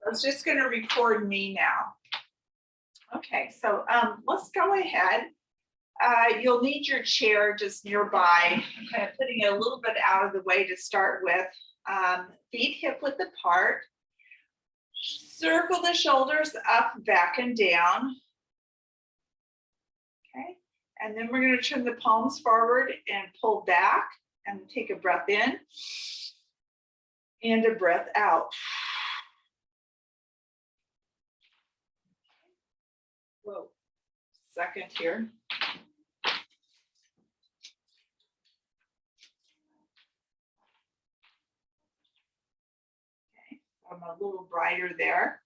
It's just going to record me now. Okay, so let's go ahead. You'll need your chair just nearby. I'm kind of putting it a little bit out of the way to start with. Feet hip width apart. Circle the shoulders up, back, and down. Okay, and then we're going to turn the palms forward and pull back and take a breath in and a breath out. Whoa, second here. Okay, I'm a little brighter there.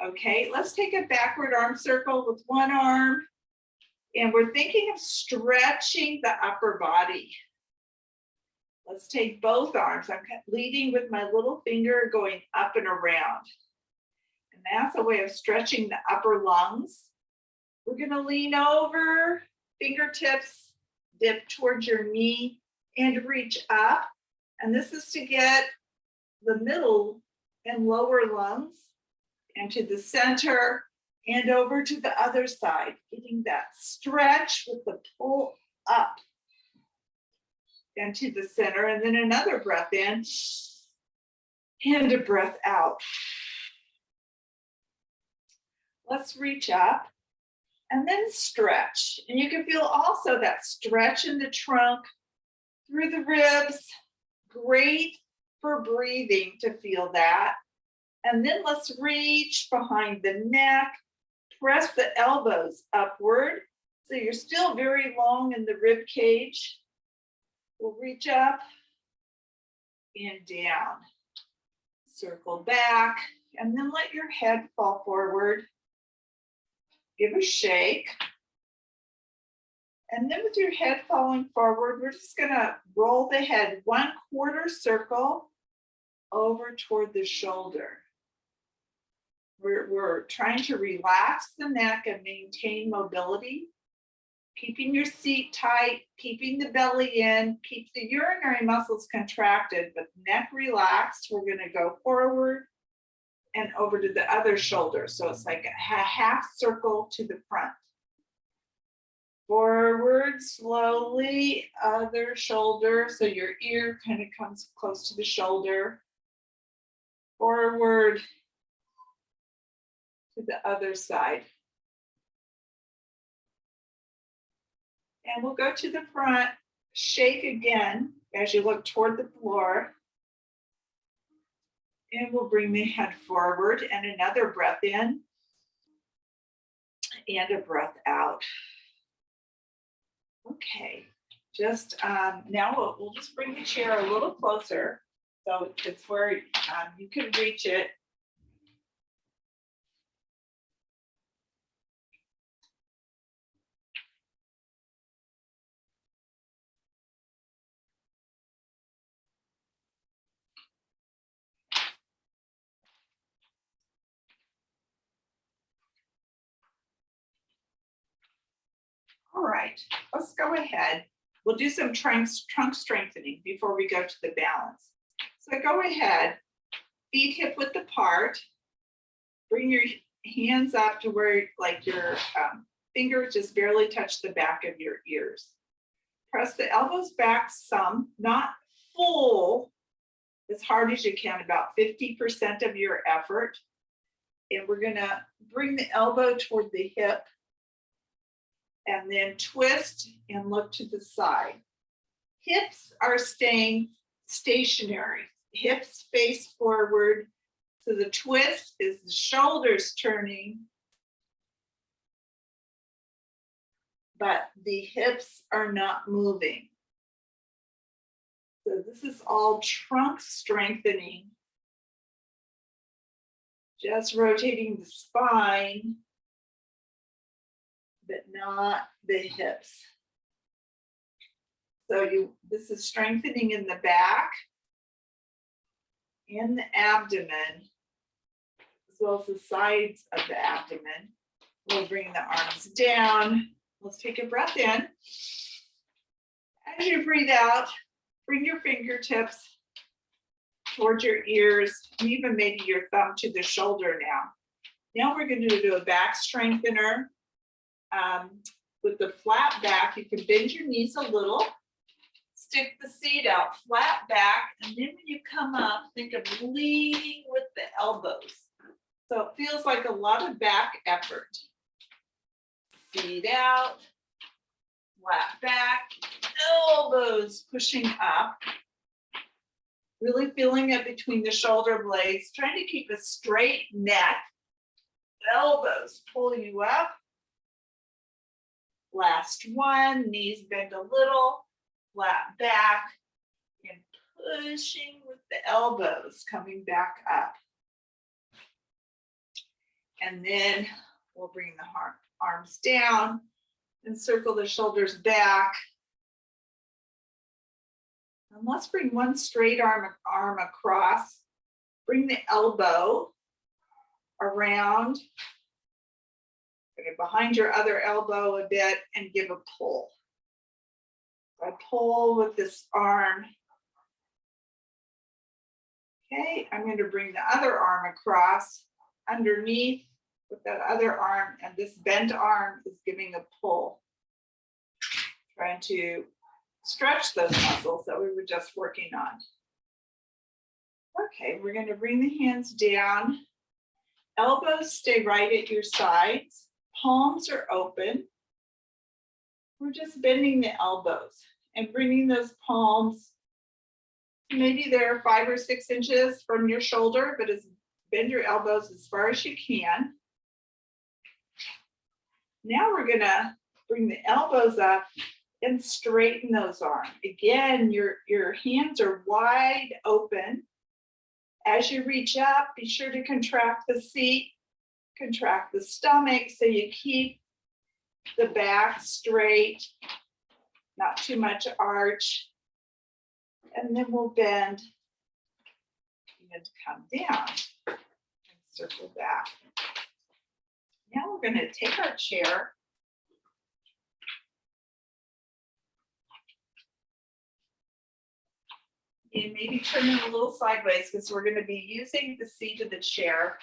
Okay, let's take a backward arm circle with one arm. And we're thinking of stretching the upper body. Let's take both arms. I'm leading with my little finger going up and around. And that's a way of stretching the upper lungs. We're going to lean over, fingertips dip towards your knee and reach up. And this is to get the middle and lower lungs into the center and over to the other side, getting that stretch with the pull up into the center, and then another breath in and a breath out. Let's reach up and then stretch. And you can feel also that stretch in the trunk through the ribs. Great for breathing to feel that. And then let's reach behind the neck. Press the elbows upward. So you're still very long in the rib cage. We'll reach up and down. Circle back and then let your head fall forward. Give a shake. And then with your head falling forward, we're just gonna roll the head 1/4 circle over toward the shoulder. We're trying to relax the neck and maintain mobility, keeping your seat tight, keeping the belly in, keep the urinary muscles contracted, but neck relaxed. We're going to go forward and over to the other shoulder. So it's like a half circle to the front. Forward slowly, other shoulder. So your ear kind of comes close to the shoulder. Forward to the other side. And we'll go to the front, shake again as you look toward the floor. And we'll bring the head forward and another breath in and a breath out. Okay, just now we'll just bring the chair a little closer so it's where you can reach it. All right, let's go ahead. We'll do some trunk strengthening before we go to the balance. So go ahead, feet hip width apart. Bring your hands up to where like your fingers just barely touch the back of your ears. Press the elbows back some, not full, as hard as you can, about 50% of your effort. And we're gonna bring the elbow toward the hip and then twist and look to the side. Hips are staying stationary. Hips face forward. So the twist is the shoulders turning, but the hips are not moving. So this is all trunk strengthening. Just rotating the spine, but not the hips. So this is strengthening in the back and the abdomen, as well as the sides of the abdomen. We'll bring the arms down. Let's take a breath in. As you breathe out, bring your fingertips towards your ears, and even maybe your thumb to the shoulder now. Now we're going to do a back strengthener. With the flat back, you can bend your knees a little, stick the seat out flat back, and then when you come up, think of leading with the elbows. So it feels like a lot of back effort. Seat out, flat back, elbows pushing up. Really feeling it between the shoulder blades, trying to keep a straight neck. Elbows pull you up. Last one, knees bend a little, flat back, and pushing with the elbows coming back up. And then we'll bring the arms down and circle the shoulders back. And let's bring one straight arm across. Bring the elbow around, behind your other elbow a bit, and give a pull. I pull with this arm. Okay, I'm going to bring the other arm across underneath with that other arm, and this bent arm is giving a pull. Trying to stretch those muscles that we were just working on. Okay, we're going to bring the hands down. Elbows stay right at your sides. Palms are open. We're just bending the elbows and bringing those palms. Maybe they're 5 or 6 inches from your shoulder, but bend your elbows as far as you can. Now we're going to bring the elbows up and straighten those arms. Again, your hands are wide open. As you reach up, be sure to contract the seat, contract the stomach so you keep the back straight, not too much arch. And then we'll bend and come down and circle back. Now we're going to take our chair and maybe turn it a little sideways because we're going to be using the seat of the chair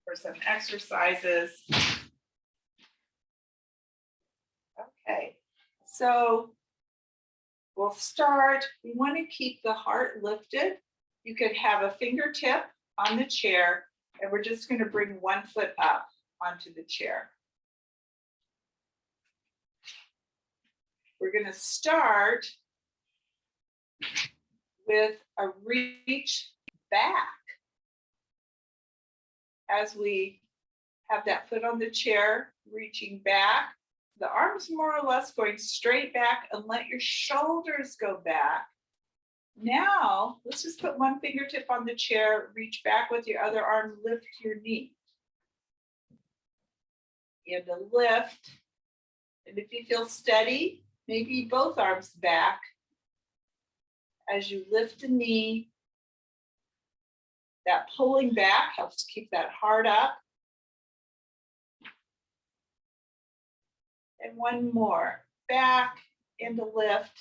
for some exercises. Okay, so we'll start. We want to keep the heart lifted. You could have a fingertip on the chair, and we're just going to bring one foot up onto the chair. We're going to start with a reach back. As we have that foot on the chair, reaching back, the arms more or less going straight back, and let your shoulders go back. Now, let's just put one fingertip on the chair, reach back with your other arm, lift your knee. And a lift. And if you feel steady, maybe both arms back. As you lift the knee, that pulling back helps keep that heart up. And one more, back and a lift.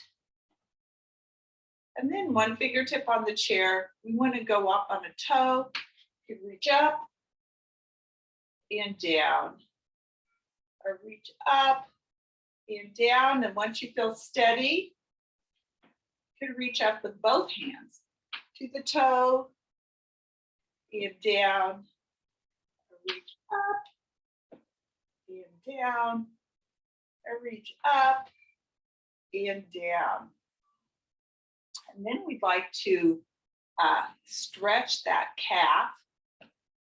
And then one fingertip on the chair. We want to go up on a toe. You can reach up and down. Or reach up and down. And once you feel steady, you can reach up with both hands to the toe and down. Reach up and down. And reach up and down. And then we'd like to stretch that calf.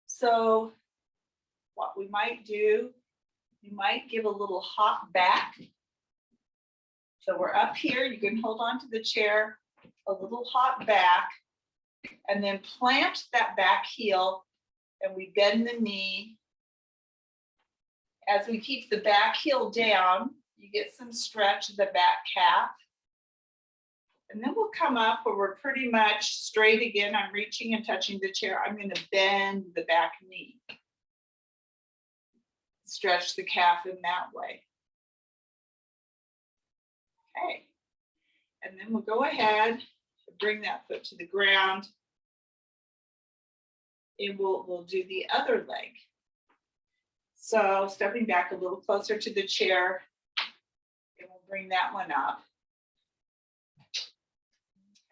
So what we might do, you might give a little hop back. So we're up here, you can hold on to the chair, a little hop back, and then plant that back heel, and we bend the knee. As we keep the back heel down, you get some stretch of the back calf. And then we'll come up where we're pretty much straight again. I'm reaching and touching the chair. I'm going to bend the back knee. Stretch the calf in that way. Okay. And then we'll go ahead and bring that foot to the ground. And we'll do the other leg. So stepping back a little closer to the chair, and we'll bring that one up.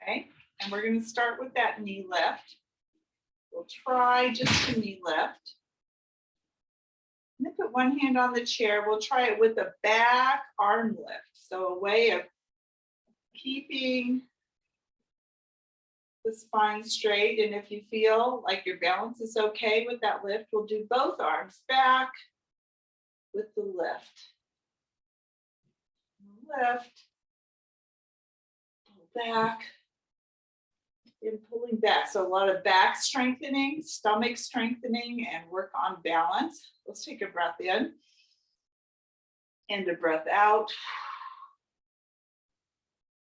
Okay, and we're going to start with that knee lift. We'll try just the knee lift. And then put one hand on the chair. We'll try it with a back arm lift. So a way of keeping the spine straight. And if you feel like your balance is okay with that lift, we'll do both arms back with the lift. Lift, pull back, and pulling back. So a lot of back strengthening, stomach strengthening, and work on balance. Let's take a breath in and a breath out.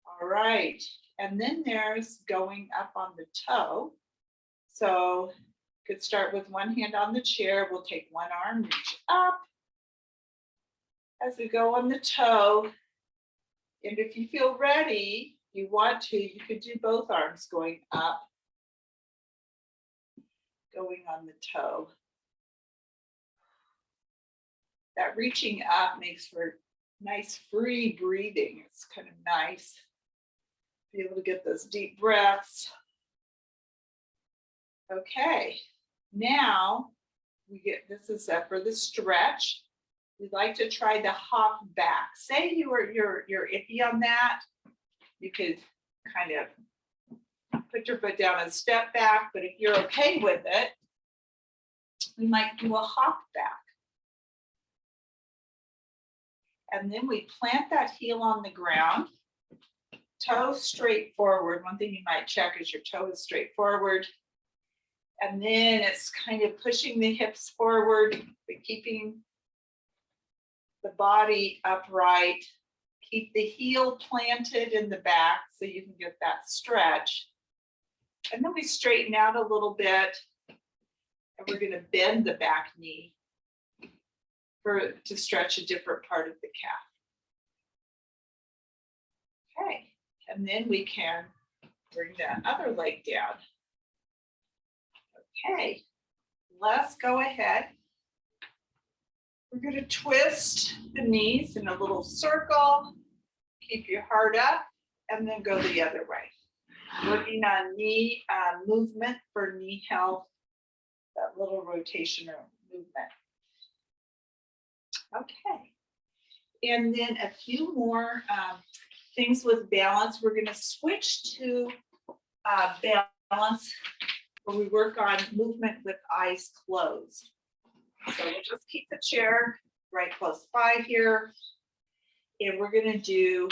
All right. And then there's going up on the toe. So you could start with one hand on the chair. We'll take one arm, reach up as we go on the toe. And if you feel ready, you want to, you could do both arms going up, going on the toe. That reaching up makes for nice free breathing. It's kind of nice. Be able to get those deep breaths. Okay, now we get, this is for the stretch. We'd like to try the hop back. Say you're iffy on that. You could kind of put your foot down and step back, but if you're okay with it, we might do a hop back. And then we plant that heel on the ground. Toe straight forward. One thing you might check is your toe is straight forward. And then it's kind of pushing the hips forward, but keeping the body upright. Keep the heel planted in the back so you can get that stretch. And then we straighten out a little bit. And we're going to bend the back knee to stretch a different part of the calf. Okay. And then we can bring that other leg down. Okay, let's go ahead. We're going to twist the knees in a little circle. Keep your heart up and then go the other way. Working on knee movement for knee health, that little rotation or movement. Okay, and then a few more things with balance. We're going to switch to balance where we work on movement with eyes closed. So we'll just keep the chair right close by here. And we're going to do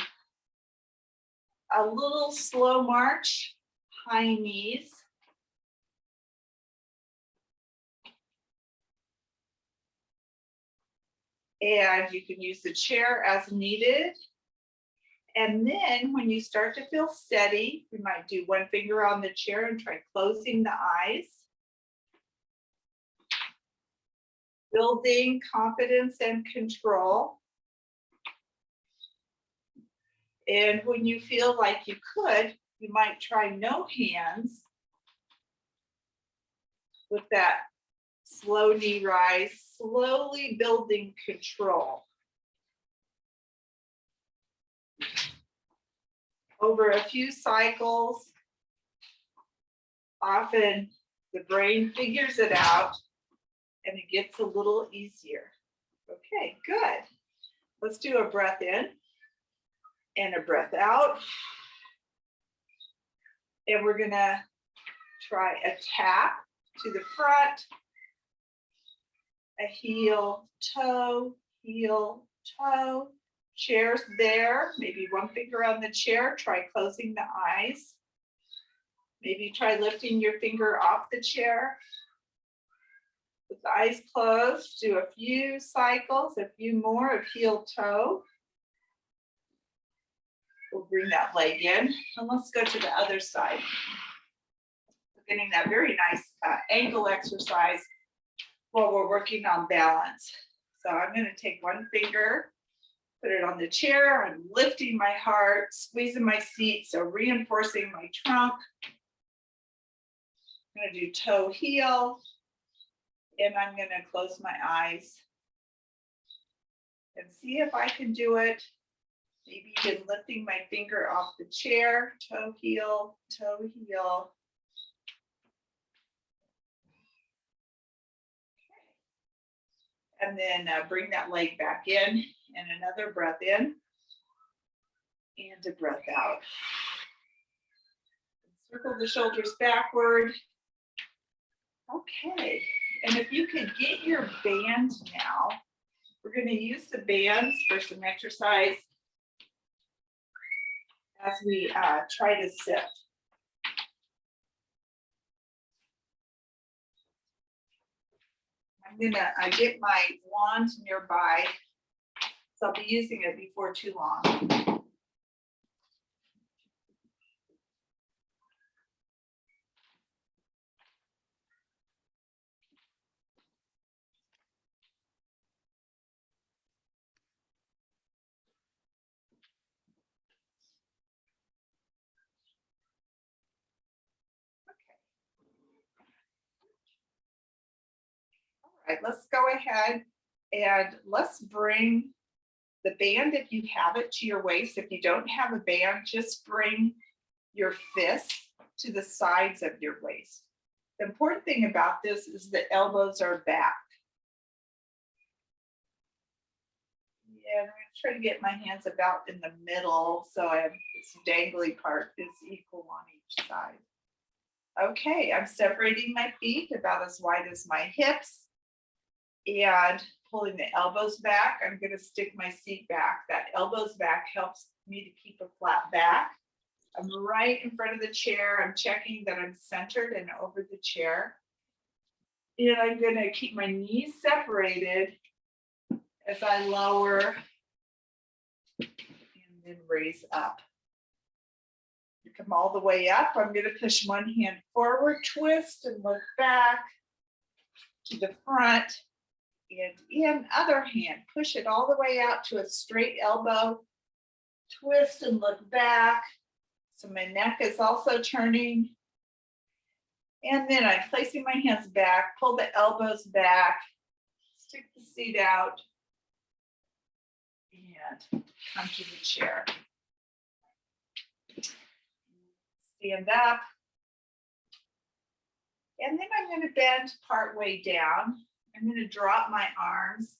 a little slow march, high knees. And you can use the chair as needed. And then when you start to feel steady, we might do one finger on the chair and try closing the eyes. Building confidence and control. And when you feel like you could, you might try no hands with that slow knee rise, slowly building control. Over a few cycles, often the brain figures it out and it gets a little easier. Okay, good. Let's do a breath in and a breath out. And we're gonna try a tap to the front, a heel, toe, chair's there, maybe one finger on the chair, try closing the eyes. Maybe try lifting your finger off the chair. With the eyes closed, do a few cycles, a few more of heel, toe. We'll bring that leg in, and let's go to the other side. We're getting that very nice ankle exercise while we're working on balance. So I'm going to take one finger Put it on the chair. I'm lifting my heart, squeezing my seat, so reinforcing my trunk. I'm going to do toe heel, and I'm going to close my eyes and see if I can do it. Maybe even lifting my finger off the chair, toe heel, toe heel. And then bring that leg back in, and another breath in and a breath out. Circle the shoulders backward. Okay, and if you can get your band now, we're going to use the bands for some exercise as we try to sit. I'm going to get my wand nearby, so I'll be using it before too long. All right, let's go ahead and let's bring the band, if you have it, to your waist. If you don't have a band, just bring your fists to the sides of your waist. The important thing about this is the elbows are back. Yeah, I'm going to try to get my hands about in the middle so I have this dangly part is equal on each side. Okay, I'm separating my feet about as wide as my hips and pulling the elbows back. I'm going to stick my seat back. That elbows back helps me to keep a flat back. I'm right in front of the chair. I'm checking that I'm centered and over the chair. And I'm going to keep my knees separated as I lower and then raise up. You come all the way up. I'm going to push one hand forward, twist and look back to the front. And in other hand, push it all the way out to a straight elbow, twist and look back. So my neck is also turning. And then I'm placing my hands back, pull the elbows back, stick the seat out, and come to the chair. Stand up. And then I'm going to bend part way down. I'm going to drop my arms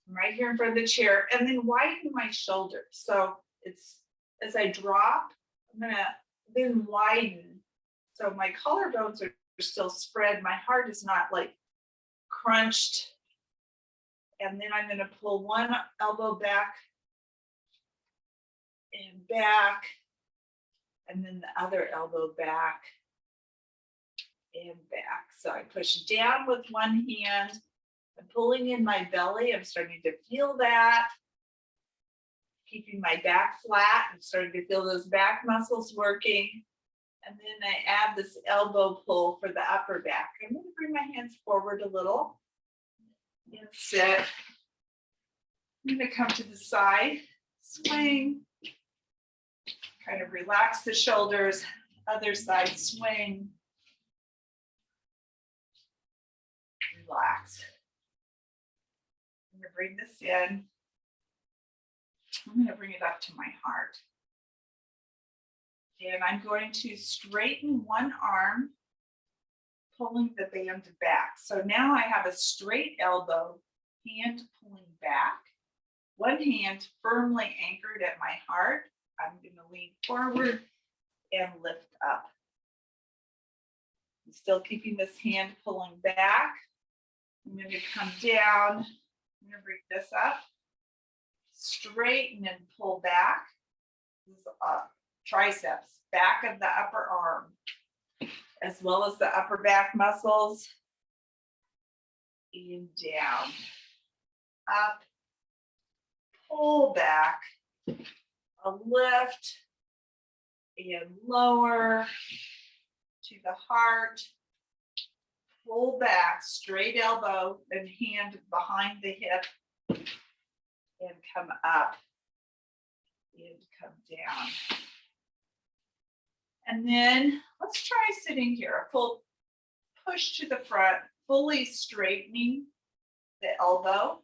right here in front of the chair and then widen my shoulders. So it's as I drop, I'm going to then widen. So my collarbones are still spread. My heart is not like crunched. And then I'm going to pull one elbow back and back. And then the other elbow back and back. So I push down with one hand. I'm pulling in my belly. I'm starting to feel that. Keeping my back flat. I'm starting to feel those back muscles working. And then I add this elbow pull for the upper back. I'm going to bring my hands forward a little and sit. I'm going to come to the side, swing, kind of relax the shoulders, other side swing, relax. I'm going to bring this in. I'm going to bring it up to my heart. And I'm going to straighten one arm, pulling the band back. So now I have a straight elbow, hand pulling back, one hand firmly anchored at my heart. I'm going to lean forward and lift up. I'm still keeping this hand pulling back. I'm going to come down. I'm going to bring this up, straighten and pull back. This is triceps, back of the upper arm, as well as the upper back muscles. And down, up, pull back, a lift, and lower to the heart. Pull back, straight elbow and hand behind the hip and come up. and come down. And then let's try sitting here. A full push to the front, fully straightening the elbow.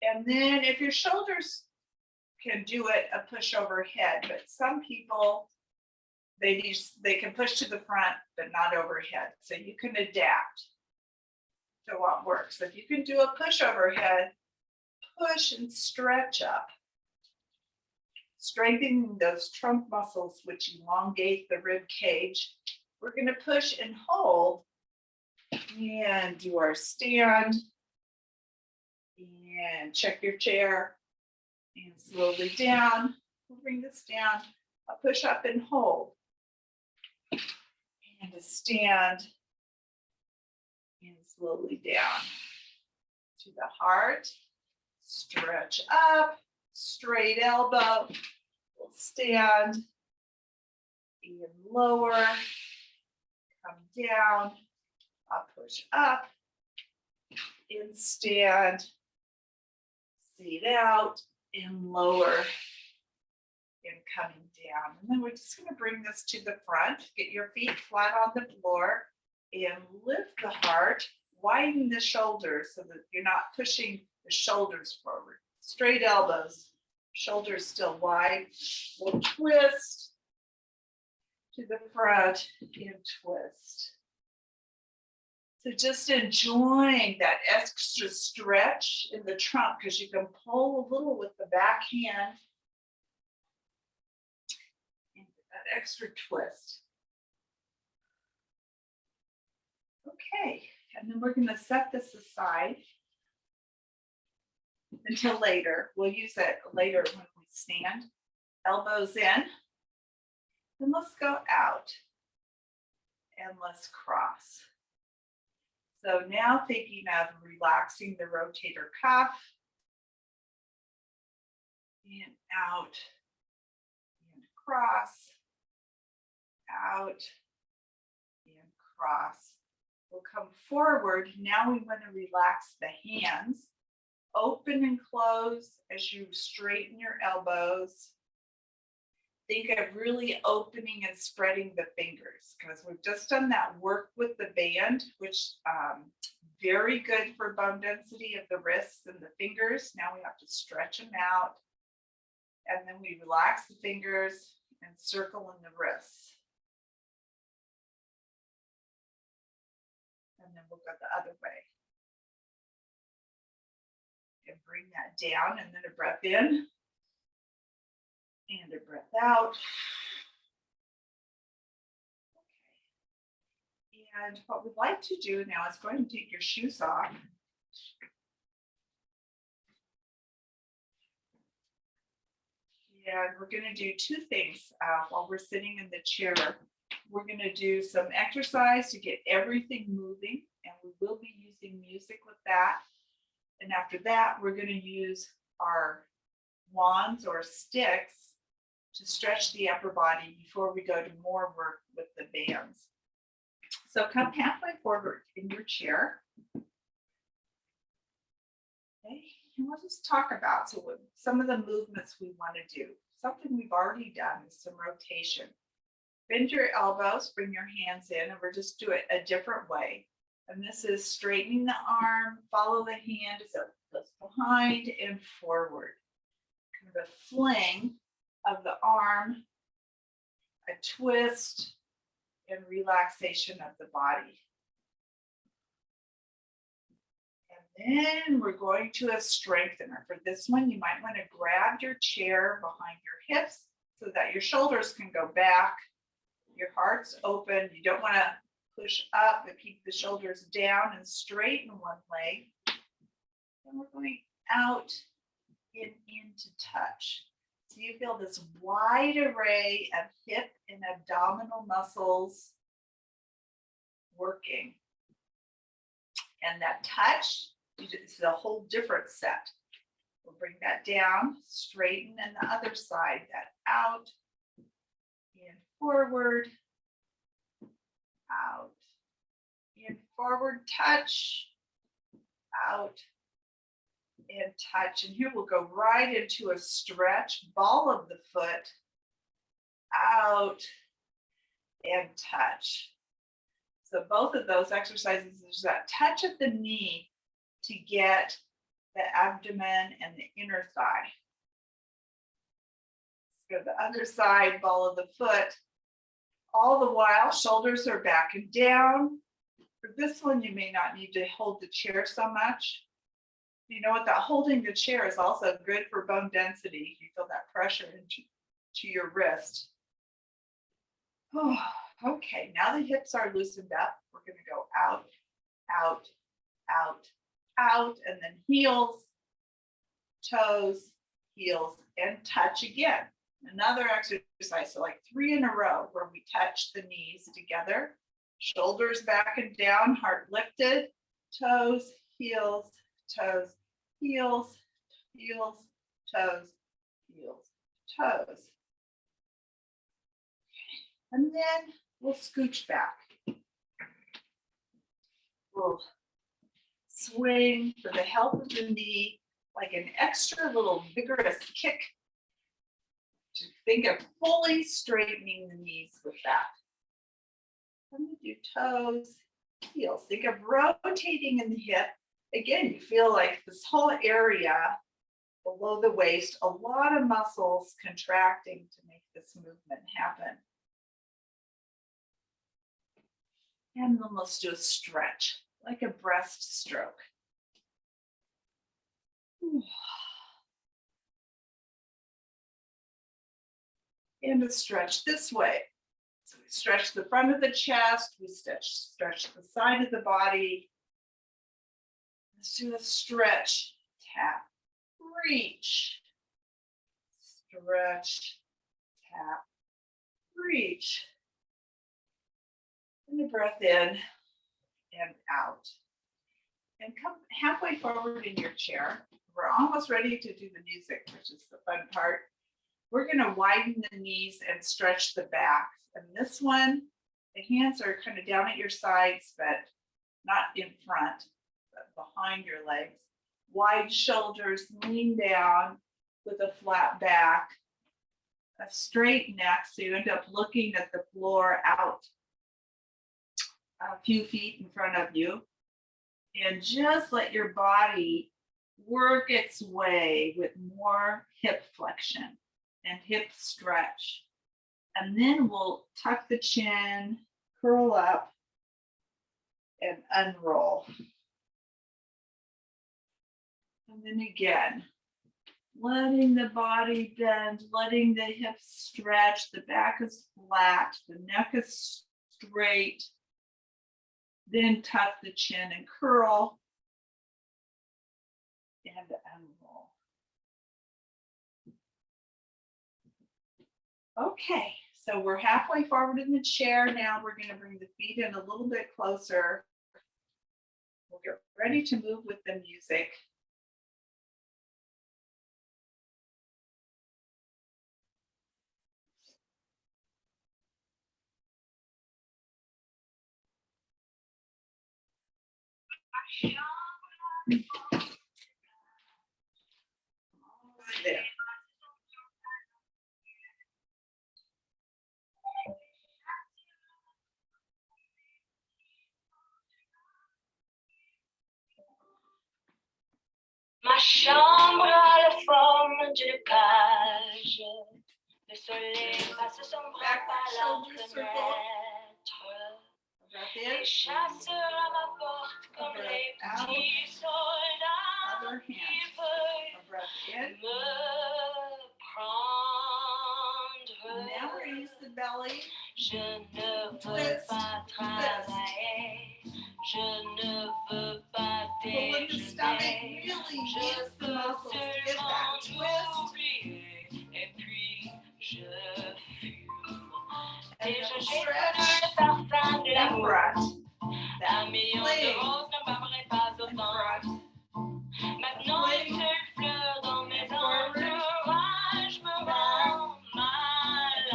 And then if your shoulders can do it, a push overhead, but some people, they can push to the front, but not overhead. So you can adapt to what works. If you can do a push overhead, push and stretch up, strengthening those trunk muscles, which elongate the rib cage. We're going to push and hold and do our stand and check your chair and slowly down. We'll bring this down, a push up and hold and a stand and slowly down to the heart. Stretch up, straight elbow, we'll stand and lower, come down, I'll push up, and stand, seat out, and lower, and coming down. And then we're just going to bring this to the front, get your feet flat on the floor, and lift the heart, widen the shoulders so that you're not pushing the shoulders forward. Straight elbows, shoulders still wide. We'll twist to the front and twist. So just enjoying that extra stretch in the trunk because you can pull a little with the back hand and that extra twist. Okay, and then we're going to set this aside until later. We'll use it later when we stand. Elbows in. Then let's go out and let's cross. So now thinking of relaxing the rotator cuff and out and cross, out and cross. We'll come forward. Now we want to relax the hands. Open and close as you straighten your elbows. Think of really opening and spreading the fingers because we've just done that work with the band, which very good for bone density of the wrists and the fingers. Now we have to stretch them out. And then we relax the fingers and circle in the wrists. And then we'll go the other way. And bring that down and then a breath in and a breath out. Okay. And what we'd like to do now is go ahead and take your shoes off. And we're going to do two things while we're sitting in the chair. We're going to do some exercise to get everything moving, and we will be using music with that. And after that, we're going to use our wands or sticks to stretch the upper body before we go to more work with the bands. So come halfway forward in your chair. Okay, and we'll just talk about some of the movements we want to do. Something we've already done is some rotation. Bend your elbows, bring your hands in, and we'll just do it a different way. And this is straightening the arm, follow the hand as it goes behind and forward. Kind of a fling of the arm, a twist, and relaxation of the body. And then we're going to a strengthener. For this one, you might want to grab your chair behind your hips so that your shoulders can go back, your heart's open. You don't want to push up, but keep the shoulders down and straighten one leg. And we're going out and into touch. So you feel this wide array of hip and abdominal muscles working. And that touch is a whole different set. We'll bring that down, straighten, and the other side, that out and forward, out, and forward touch, out, and touch. And here we'll go right into a stretch, ball of the foot, out and touch. So both of those exercises, there's that touch at the knee to get the abdomen and the inner thigh. Let's go to the other side, ball of the foot. All the while, shoulders are back and down. For this one, you may not need to hold the chair so much. You know what, that holding the chair is also good for bone density. You feel that pressure into your wrist. Oh, okay, now the hips are loosened up. We're going to go out, out, out, out, and then heels, toes, heels, and touch again. Another exercise, so like 3 in a row where we touch the knees together, shoulders back and down, heart lifted, toes, heels, toes, heels, heels, toes, heels, toes. And then we'll scooch back. We'll swing for the help of the knee, like an extra little vigorous kick. To think of fully straightening the knees with that. I'm going to do toes, heels. Think of rotating in the hip. Again, you feel like this whole area below the waist, a lot of muscles contracting to make this movement happen. And then let's do a stretch, like a breaststroke. And a stretch this way. So we stretch the front of the chest, we stretch the side of the body. Let's do a stretch, tap, reach. Stretch, tap, reach. And a breath in and out. And come halfway forward in your chair. We're almost ready to do the music, which is the fun part. We're going to widen the knees and stretch the back. And this one, the hands are kind of down at your sides, but not in front, but behind your legs. Wide shoulders, lean down with a flat back, a straight neck, so you end up looking at the floor out a few feet in front of you. And just let your body work its way with more hip flexion and hip stretch. And then we'll tuck the chin, curl up, and unroll. And then again, letting the body bend, letting the hips stretch, the back is flat, the neck is straight. Then tuck the chin and curl, and unroll. Okay, so we're halfway forward in the chair. Now we're going to bring the feet in a little bit closer. We'll get ready to move with the music. There. Ma chambre a la forme d'une cage. Le soleil passe son bras par la fenêtre. Les chasseurs à ma porte comme les petits soldats qui veulent me prendre. Je ne veux pas travailler. Je ne veux pas déjeuner. Je veux seulement oublier. Et puis je fume. Déjà j'ai connu le parfum de l'amour. Un million de roses ne m'aimerait pas autant. Maintenant les seules fleurs dans mes entourages me rendent malade.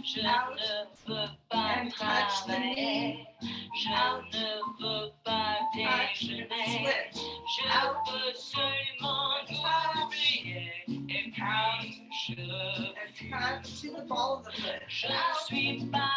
Je ne veux pas travailler. Je ne veux pas déjeuner. Je veux seulement t'oublier et puis And come to the ball of the foot. je ne suis pas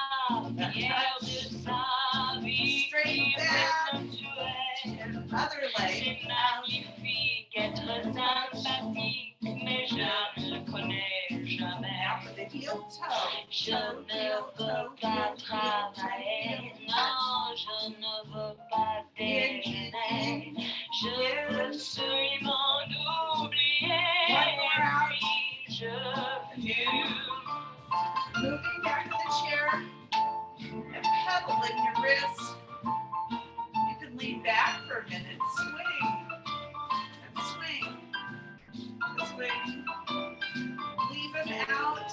fière de sa vie qui maintenant tu es. And other leg. C'est magnifique être sympathique, mais je ne le connais jamais. Now for the heel toe. Je ne veux pas travailler, non, je ne veux pas déjeuner. Je veux absolument oublier. Puis je fume. Moving back to the chair and pedaling your wrists. You can lean back for a minute, swing and swing and swing. Leave them out,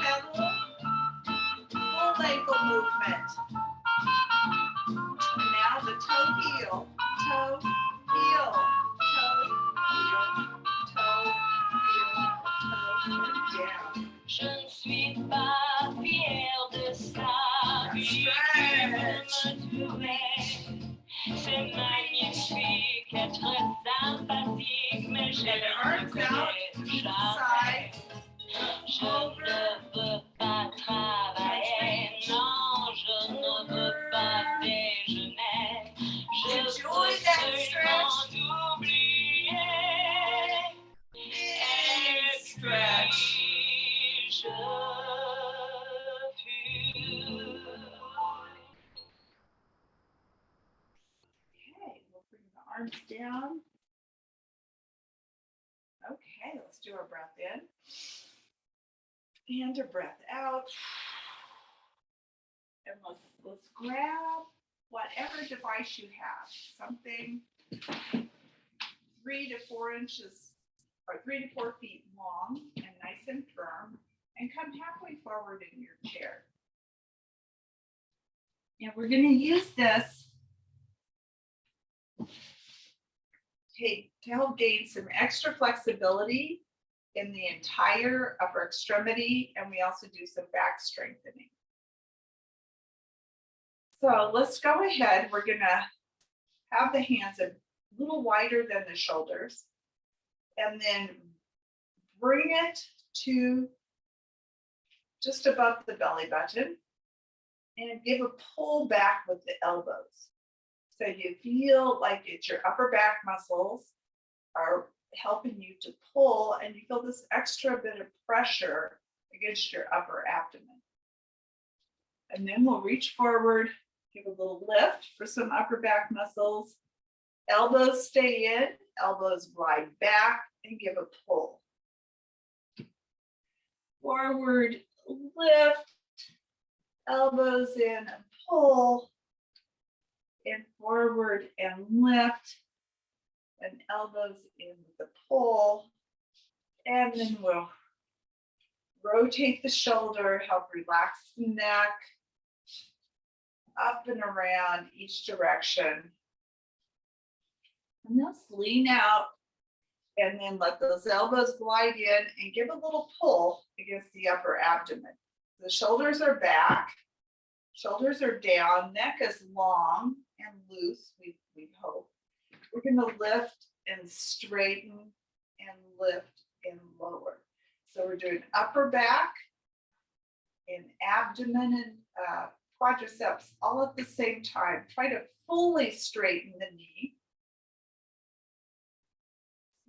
pedal, full ankle movement. And now the toe heel, toe, heel, toe, heel, toe, heel, toe, and down. Je ne suis pas fière de ça. C'est magnifique être sympathique, mais je And arms out to the side. Je ne veux pas travailler, non, je ne veux pas déjeuner. Je veux Enjoy that seulement stretch. oublier. Big stretch. Je fume. Okay, we'll bring the arms down. Okay, let's do our breath in and a breath out. And let's grab whatever device you have, something 3 to 4 inches or 3 to 4 feet long and nice and firm, and come halfway forward in your chair. And we're going to use this to help gain some extra flexibility in the entire upper extremity, and we also do some back strengthening. So let's go ahead. We're gonna have the hands a little wider than the shoulders, and then bring it to just above the belly button and give a pull back with the elbows. So you feel like it's your upper back muscles are helping you to pull, and you feel this extra bit of pressure against your upper abdomen. And then we'll reach forward, give a little lift for some upper back muscles. Elbows stay in, elbows glide back, and give a pull. Forward, lift, elbows in and pull, and forward and lift, and elbows in with a pull. And then we'll rotate the shoulder, help relax the neck, up and around each direction. And just lean out, and then let those elbows glide in and give a little pull against the upper abdomen. The shoulders are back, shoulders are down, neck is long and loose, we hope. We're going to lift and straighten and lift and lower. So we're doing upper back and abdomen and quadriceps all at the same time. Try to fully straighten the knee.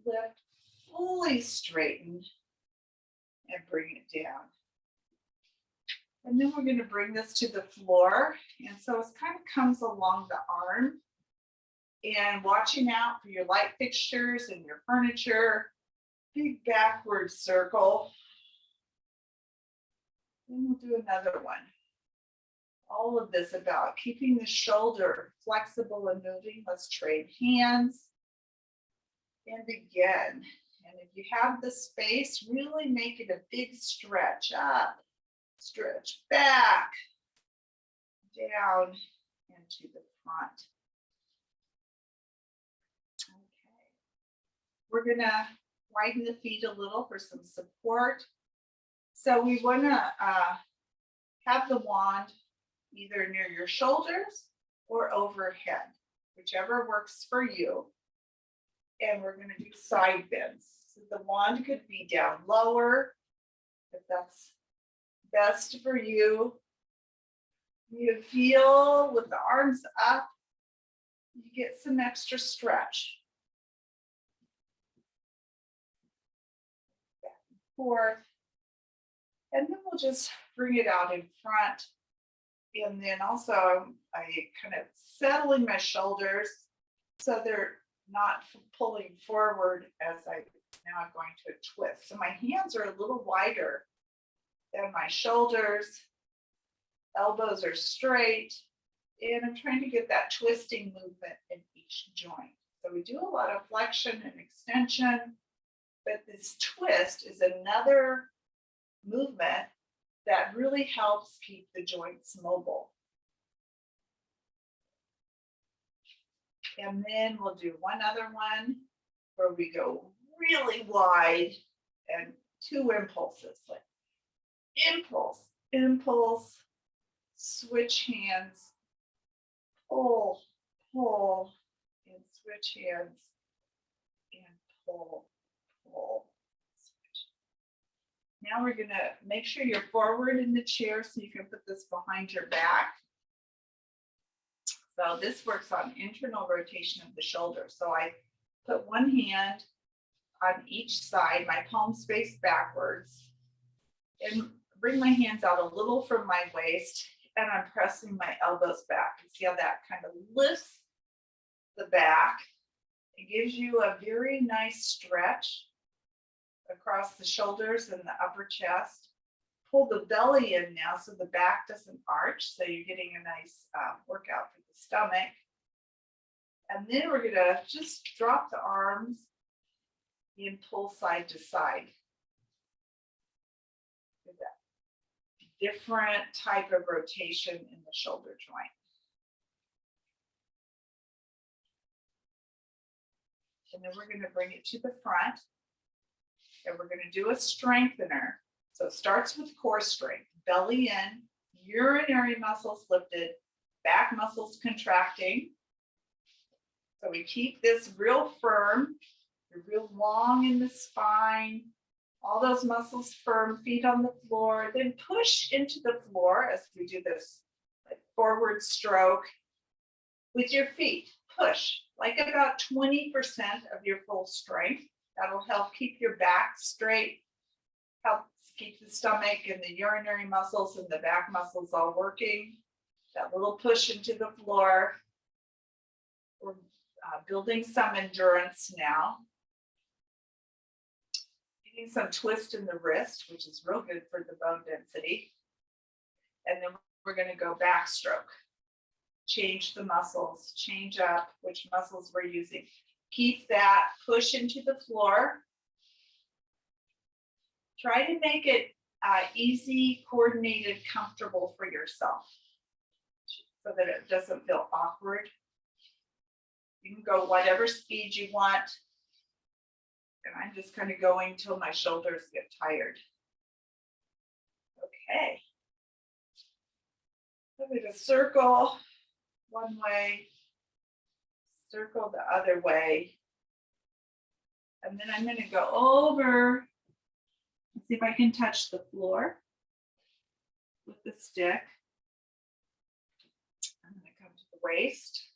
Lift, fully straighten, and bring it down. And then we're going to bring this to the floor. And so it kind of comes along the arm. And watching out for your light fixtures and your furniture. Big backward circle. Then we'll do another one. All of this about keeping the shoulder flexible and moving. Let's trade hands. And again. And if you have the space, really make it a big stretch up, stretch back, down, and to the front. Okay. We're gonna widen the feet a little for some support. So we wanna have the wand either near your shoulders or overhead, whichever works for you. And we're going to do side bends. So the wand could be down lower, if that's best for you. You feel with the arms up, you get some extra stretch. Back and forth. And then we'll just bring it out in front. And then also I kind of settling my shoulders so they're not pulling forward as I now I'm going to twist. So my hands are a little wider than my shoulders. Elbows are straight. And I'm trying to get that twisting movement in each joint. So we do a lot of flexion and extension, but this twist is another movement that really helps keep the joints mobile. And then we'll do one other one where we go really wide and 2 impulses, like impulse, impulse, switch hands, pull, pull, and switch hands, and pull, pull, switch. Now we're gonna make sure you're forward in the chair so you can put this behind your back. So this works on internal rotation of the shoulder. So I put one hand on each side, my palms face backwards, and bring my hands out a little from my waist, and I'm pressing my elbows back. You see how that kind of lifts the back. It gives you a very nice stretch across the shoulders and the upper chest. Pull the belly in now so the back doesn't arch, so you're getting a nice workout for the stomach. And then we're gonna just drop the arms and pull side to side. Get that different type of rotation in the shoulder joint. And then we're gonna bring it to the front, and we're gonna do a strengthener. So it starts with core strength, belly in, urinary muscles lifted, back muscles contracting. So we keep this real firm, real long in the spine, all those muscles firm, feet on the floor, then push into the floor as we do this like forward stroke with your feet. Push like about 20% of your full strength. That'll help keep your back straight, help keep the stomach and the urinary muscles and the back muscles all working. That little push into the floor. We're building some endurance now. Getting some twist in the wrist, which is real good for the bone density. And then we're going to go backstroke. Change the muscles, change up which muscles we're using. Keep that push into the floor. Try to make it easy, coordinated, comfortable for yourself so that it doesn't feel awkward. You can go whatever speed you want. And I'm just kind of going till my shoulders get tired. Okay. I'm going to circle one way, circle the other way. And then I'm going to go over. Let's see if I can touch the floor with the stick. I'm going to come to the waist.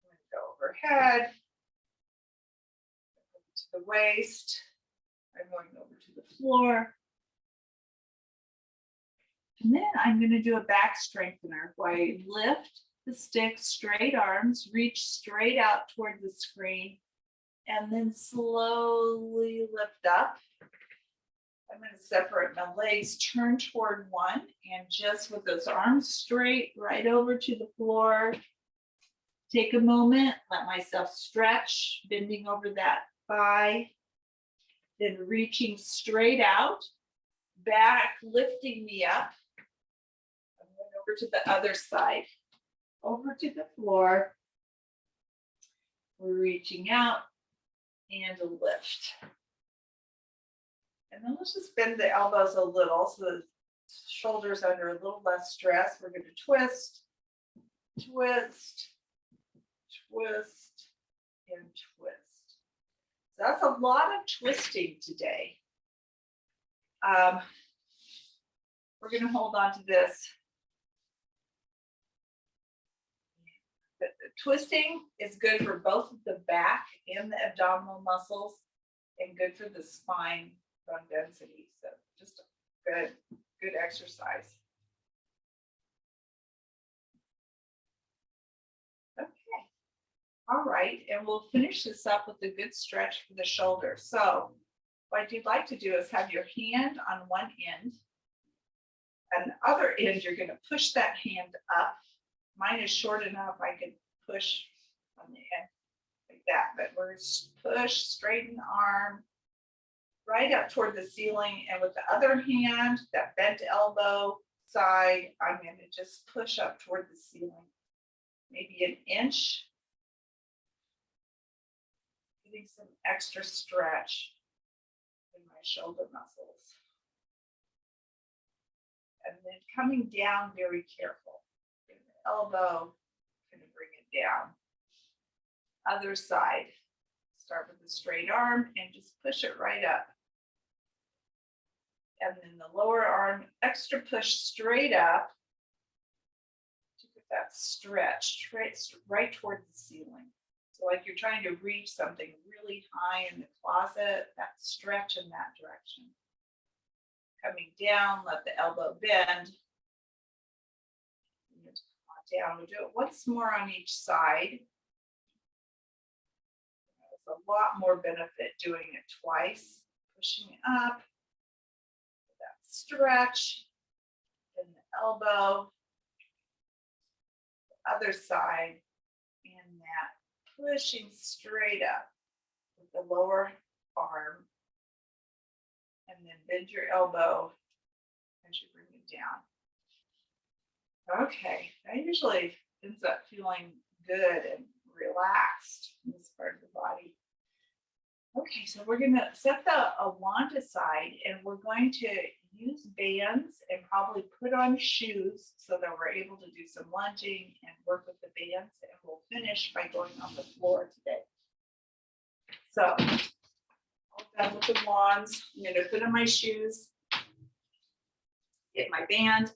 I'm going to go overhead, to the waist. I'm going over to the floor. And then I'm going to do a back strengthener where I lift the stick, straight arms, reach straight out toward the screen, and then slowly lift up. I'm going to separate my legs, turn toward one, and just with those arms straight right over to the floor. Take a moment, let myself stretch, bending over that thigh, then reaching straight out, back lifting me up. I'm going over to the other side, over to the floor. We're reaching out and a lift. And then let's just bend the elbows a little so the shoulders under a little less stress. We're going to twist, twist, twist, and twist. So that's a lot of twisting today. We're going to hold on to this. The twisting is good for both the back and the abdominal muscles and good for the spine bone density. So just a good exercise. Okay. All right. And we'll finish this up with a good stretch for the shoulder. So what you'd like to do is have your hand on one end. And the other end, you're going to push that hand up. Mine is short enough, I can push on the end like that. But we're push, straighten arm, right up toward the ceiling. And with the other hand, that bent elbow side, I'm going to just push up toward the ceiling. Maybe an inch. Getting some extra stretch in my shoulder muscles. And then coming down very careful. Elbow, going to bring it down. Other side, start with the straight arm and just push it right up. And then the lower arm, extra push straight up to get that stretch right toward the ceiling. So like you're trying to reach something really high in the closet, that stretch in that direction. Coming down, let the elbow bend. Down. We'll do it once more on each side. There's a lot more benefit doing it twice. Pushing up, that stretch, and the elbow, the other side, and that pushing straight up with the lower arm, and then bend your elbow as you bring it down. Okay, that usually ends up feeling good and relaxed in this part of the body. Okay, so we're going to set the wand aside and we're going to use bands and probably put on shoes so that we're able to do some lunging and work with the bands, and we'll finish by going on the floor today. So, all done with the wands. I'm going to put on my shoes, get my band.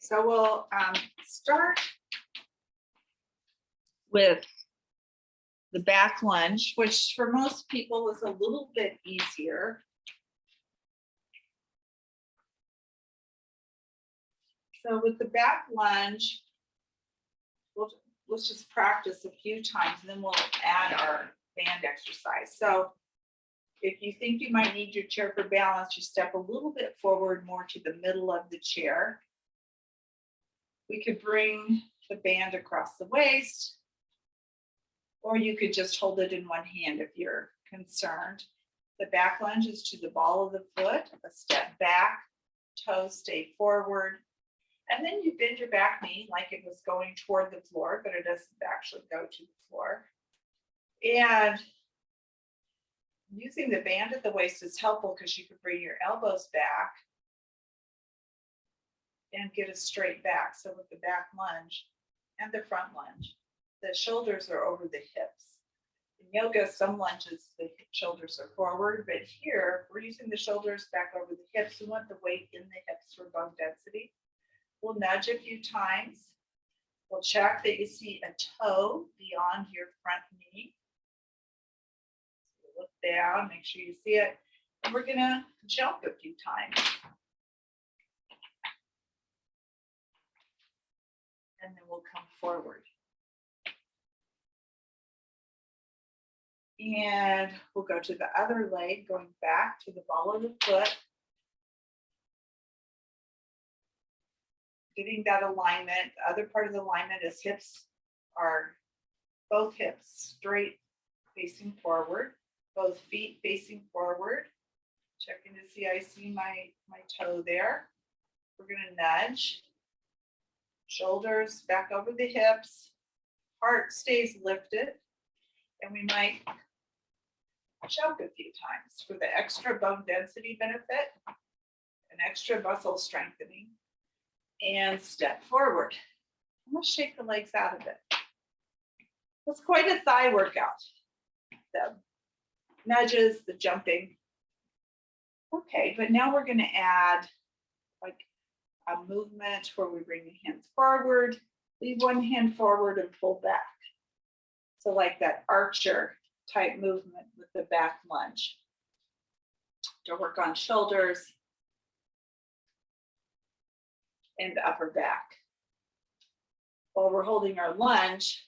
So we'll start with the back lunge, which for most people is a little bit easier. So with the back lunge, let's just practice a few times, and then we'll add our band exercise. So if you think you might need your chair for balance, you step a little bit forward more to the middle of the chair. We could bring the band across the waist, or you could just hold it in one hand if you're concerned. The back lunge is to the ball of the foot, a step back, toes stay forward, and then you bend your back knee like it was going toward the floor, but it doesn't actually go to the floor. And using the band at the waist is helpful because you can bring your elbows back and get a straight back. So with the back lunge and the front lunge, the shoulders are over the hips. In yoga, some lunges, the shoulders are forward, but here we're using the shoulders back over the hips. We want the weight in the hips for bone density. We'll nudge a few times. We'll check that you see a toe beyond your front knee. down, make sure you see it. And we're gonna jump a few times. And then we'll come forward. And we'll go to the other leg, going back to the ball of the foot. Getting that alignment. The other part of the alignment is hips are both hips straight facing forward, both feet facing forward. Checking to see I see my toe there. We're gonna nudge. Shoulders back over the hips. Heart stays lifted. And we might jump a few times for the extra bone density benefit and extra muscle strengthening. And step forward. I'm gonna shake the legs out of it. It's quite a thigh workout. The nudges, the jumping. Okay, but now we're gonna add like a movement where we bring the hands forward, leave one hand forward and pull back. So like that archer type movement with the back lunge. To work on shoulders and the upper back. While we're holding our lunge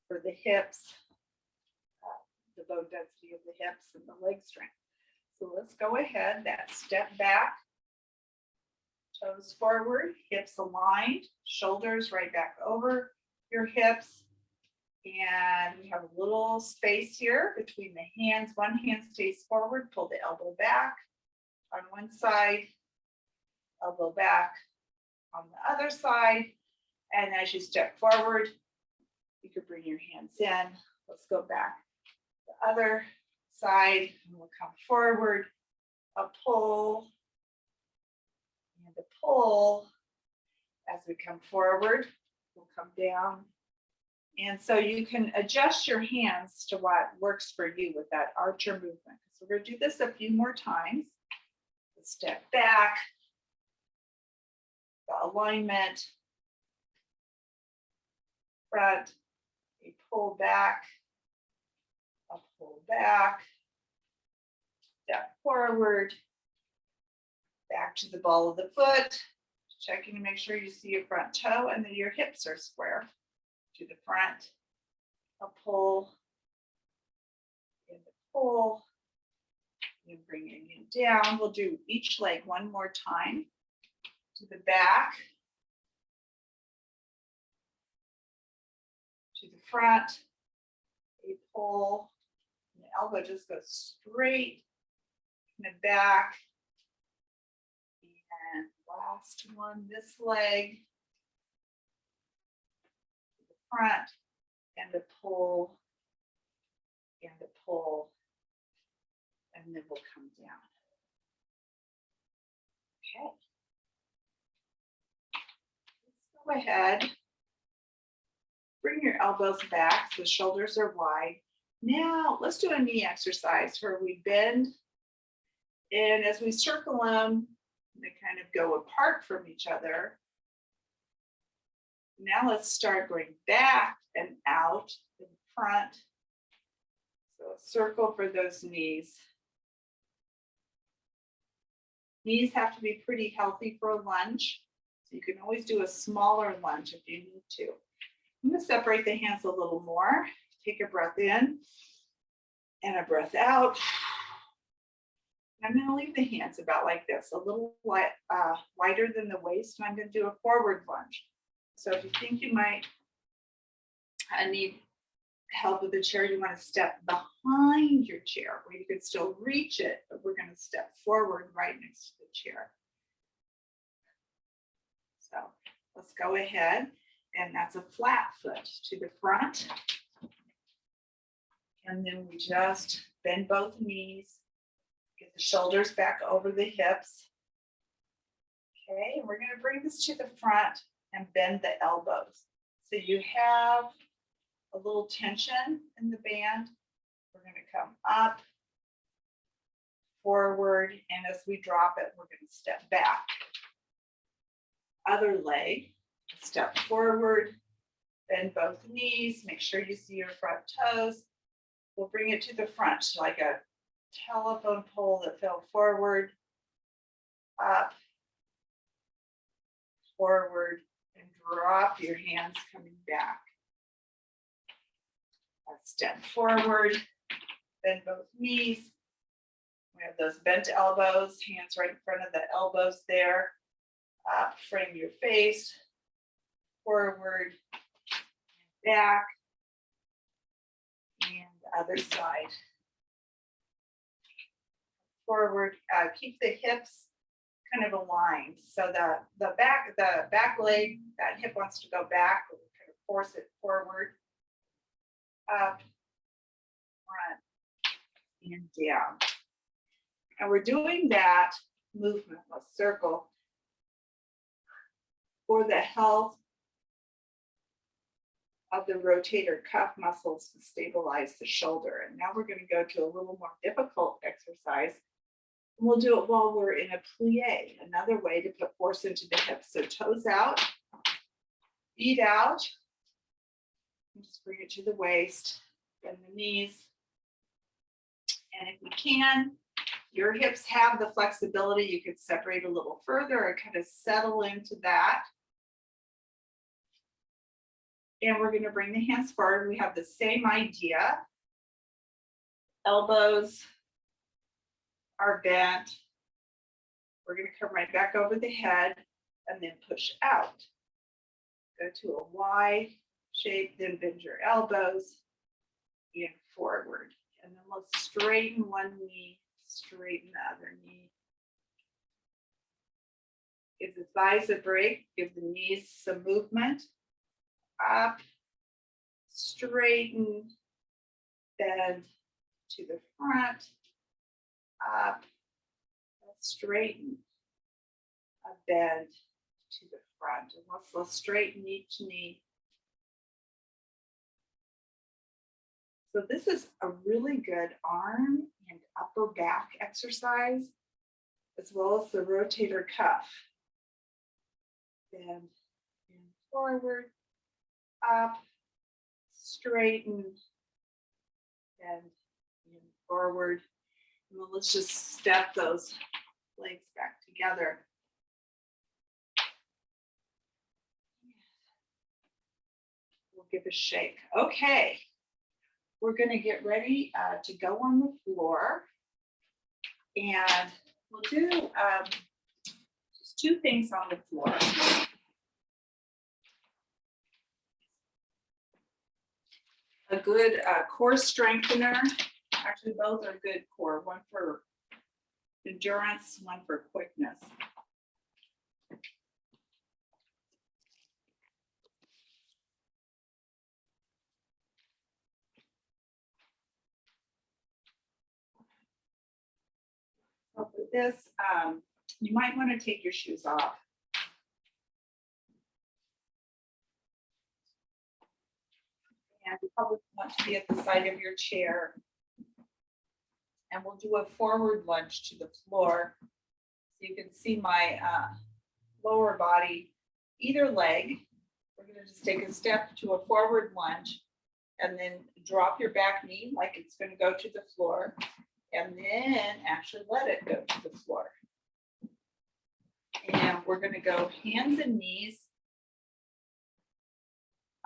for the hips, the bone density of the hips and the leg strength. So let's go ahead, that step back, toes forward, hips aligned, shoulders right back over your hips. And we have a little space here between the hands. One hand stays forward, pull the elbow back on one side, elbow back on the other side. And as you step forward, you could bring your hands in. Let's go back the other side, and we'll come forward, a pull, and a pull. As we come forward, we'll come down. And so you can adjust your hands to what works for you with that archer movement. So we're gonna do this a few more times. Step back, the alignment, front, a pull back, a pull back, step forward, back to the ball of the foot, checking to make sure you see your front toe and that your hips are square. To the front, a pull, and a pull, and bringing it down. We'll do each leg one more time. To the back, to the front, a pull, and the elbow just goes straight in the back. And last one, this leg, to the front, and a pull, and a pull, and then we'll come down. Okay. Let's go ahead. Bring your elbows back so the shoulders are wide. Now let's do a knee exercise where we bend, and as we circle them, they kind of go apart from each other. Now let's start going back and out in front. So a circle for those knees. Knees have to be pretty healthy for a lunge. So you can always do a smaller lunge if you need to. I'm going to separate the hands a little more. Take a breath in and a breath out. I'm going to leave the hands about like this, a little wider than the waist, and I'm going to do a forward lunge. So if you think you might need help with the chair, you want to step behind your chair where you could still reach it, but we're going to step forward right next to the chair. So let's go ahead, and that's a flat foot to the front. And then we just bend both knees, get the shoulders back over the hips. Okay, and we're going to bring this to the front and bend the elbows. So you have a little tension in the band. We're going to come up, forward, and as we drop it, we're going to step back. Other leg, step forward, bend both knees, make sure you see your front toes, We'll bring it to the front like a telephone pole that fell forward, up, forward, and drop your hands coming back. A step forward, bend both knees. We have those bent elbows, hands right in front of the elbows there. Up, frame your face, forward, back, and the other side. Forward, keep the hips kind of aligned. So the back leg, that hip wants to go back. We'll kind of force it forward, up, front, and down. And we're doing that movement, a circle, for the health of the rotator cuff muscles to stabilize the shoulder. And now we're going to go to a little more difficult exercise. And we'll do it while we're in a plie, another way to put force into the hips. So toes out, feet out, and just bring it to the waist, bend the knees. And if you can, your hips have the flexibility, you could separate a little further or kind of settle into that. And we're going to bring the hands forward. We have the same idea. Elbows are bent. We're going to come right back over the head and then push out. Go to a Y shape, then bend your elbows and forward. And then let's straighten one knee, straighten the other knee. Give the thighs a break, give the knees some movement. Up, straighten, bend to the front, up, straighten, bend to the front. And let's straighten each knee. So this is a really good arm and upper back exercise, as well as the rotator cuff. Bend forward, up, straighten, and forward. And then let's just step those legs back together. We'll give a shake. Okay, we're going to get ready to go on the floor. And we'll do just two things on the floor. A good core strengthener. Actually, both are good core. One for endurance, one for quickness. So for this, you might want to take your shoes off. And you probably want to be at the side of your chair. And we'll do a forward lunge to the floor. So you can see my lower body, either leg. We're going to just take a step to a forward lunge and then drop your back knee like it's going to go to the floor. And then actually let it go to the floor. And we're going to go hands and knees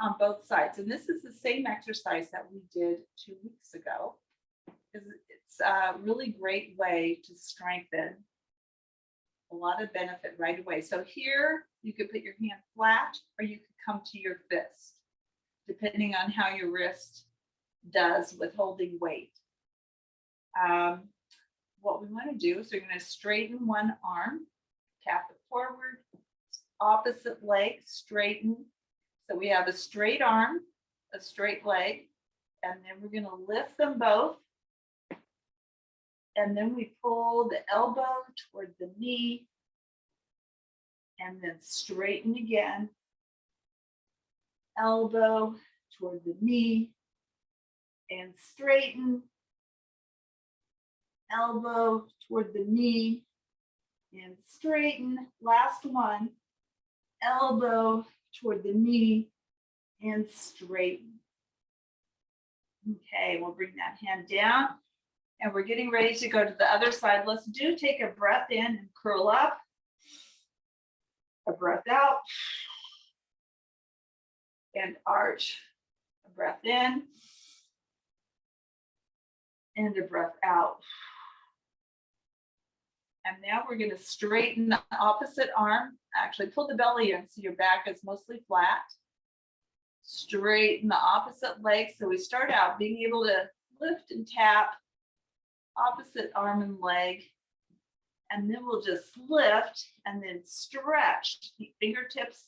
on both sides. And this is the same exercise that we did 2 weeks ago. It's a really great way to strengthen. A lot of benefit right away. So here you could put your hand flat or you could come to your fist, depending on how your wrist does with holding weight. What we want to do is we're going to straighten one arm, tap it forward, opposite leg, straighten. So we have a straight arm, a straight leg, and then we're going to lift them both. And then we pull the elbow toward the knee and then straighten again. Elbow toward the knee and straighten. Elbow toward the knee and straighten. Last one. Elbow toward the knee and straighten. Okay, we'll bring that hand down and we're getting ready to go to the other side. Let's take a breath in and curl up. A breath out and arch. A breath in and a breath out. And now we're going to straighten the opposite arm. Actually, pull the belly in so your back is mostly flat. Straighten the opposite leg. So we start out being able to lift and tap opposite arm and leg. And then we'll just lift and then stretch. The fingertips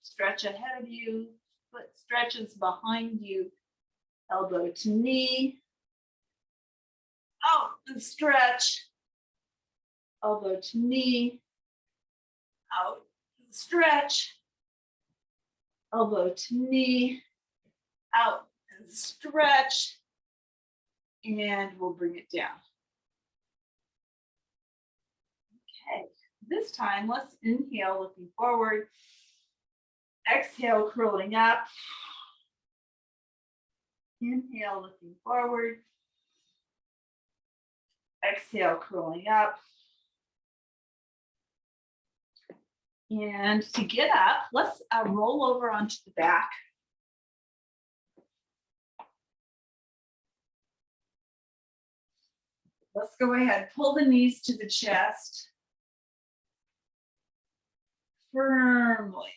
stretch ahead of you. Foot stretches behind you. Elbow to knee. Out and stretch. Elbow to knee. Out and stretch. Elbow to knee, out and stretch, and we'll bring it down. Okay, this time let's inhale, looking forward. Exhale, curling up. Inhale, looking forward. Exhale, curling up. And to get up, let's roll over onto the back. Let's go ahead, pull the knees to the chest. Firmly.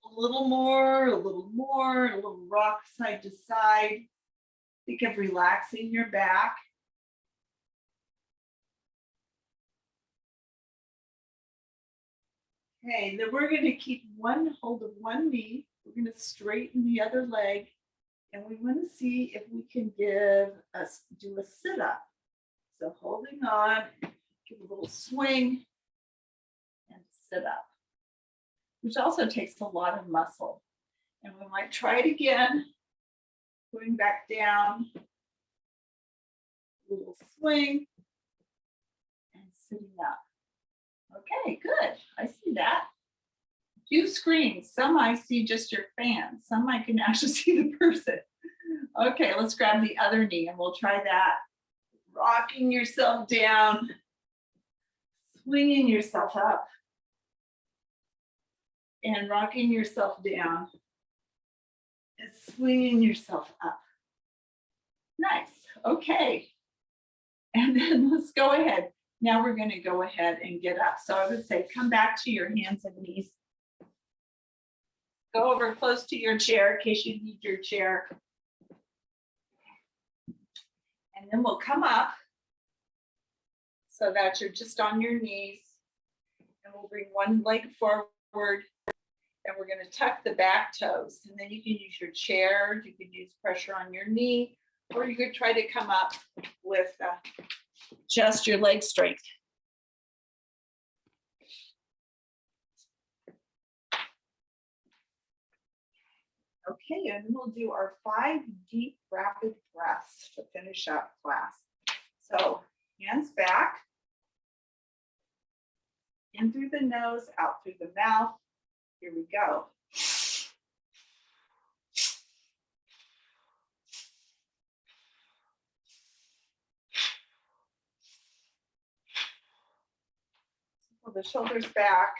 A little more, a little rock side to side. Think of relaxing your back. Okay, then we're going to keep one hold of one knee. We're going to straighten the other leg. And we want to see if we can do a sit-up. So holding on, give a little swing and sit up, which also takes a lot of muscle. And we might try it again, going back down, a little swing and sitting up. Okay, good. I see that. Few screens. Some I see just your fan. Some I can actually see the person. Okay, let's grab the other knee and we'll try that. Rocking yourself down, swinging yourself up, and rocking yourself down, and swinging yourself up. Nice. Okay. And then let's go ahead. Now we're going to go ahead and get up. So I would say come back to your hands and knees. Go over close to your chair in case you need your chair. And then we'll come up so that you're just on your knees. And we'll bring one leg forward. And we're going to tuck the back toes. And then you can use your chair. You can use pressure on your knee. Or you could try to come up with just your leg strength. Okay, and we'll do our 5 deep rapid breaths to finish up class. So hands back, in through the nose, out through the mouth. Here we go. Pull the shoulders back.